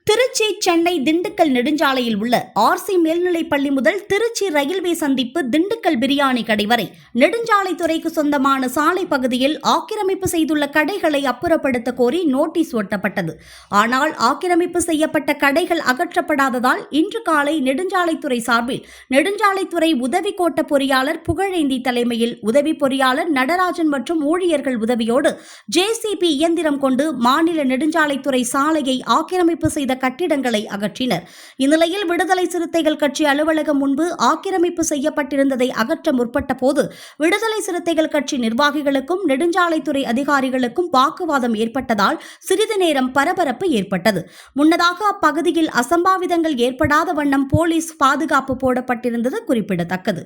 திருச்சி சென்னை திண்டுக்கல் நெடுஞ்சாலையில் உள்ள ஆர்சி மேல்நிலைப்பள்ளி முதல் திருச்சி ரயில்வே சந்திப்பு திண்டுக்கல் பிரியாணி கடை வரை நெடுஞ்சாலைத்துறைக்கு சொந்தமான சாலை பகுதியில் ஆக்கிரமிப்பு செய்துள்ள கடைகளை அப்புறப்படுத்த கோரி நோட்டீஸ் ஒட்டப்பட்டது. ஆனால் ஆக்கிரமிப்பு செய்யப்பட்ட கடைகள் அகற்றப்படாததால் இன்று காலை நெடுஞ்சாலைத்துறை சார்பில் நெடுஞ்சாலைத்துறை உதவி கோட்ட பொறியாளர் புகழேந்தி தலைமையில் உதவி பொறியாளர் நடராஜன் மற்றும் ஊழியர்கள் உதவியோடு ஜேசிபி இயந்திரம் கொண்டு மாநில நெடுஞ்சாலைத்துறை சாலையை ஆக்கிரமிப்பு செய்த கட்டிடங்களை அகற்றினர். இந்நிலையில் விடுதலை சிறுத்தைகள் கட்சி அலுவலகம் முன்பு ஆக்கிரமிப்பு செய்யப்பட்டிருந்ததை அகற்ற முற்பட்ட போது விடுதலை சிறுத்தைகள் கட்சி நிர்வாகிகளுக்கும் நெடுஞ்சாலைத்துறை அதிகாரிகளுக்கும் வாக்குவாதம் ஏற்பட்டதால் சிறிது நேரம் பரபரப்பு ஏற்பட்டது. முன்னதாக அப்பகுதியில் அசம்பாவிதங்கள் ஏற்படாத வண்ணம் போலீஸ் பாதுகாப்பு போடப்பட்டிருந்தது குறிப்பிடத்தக்கது.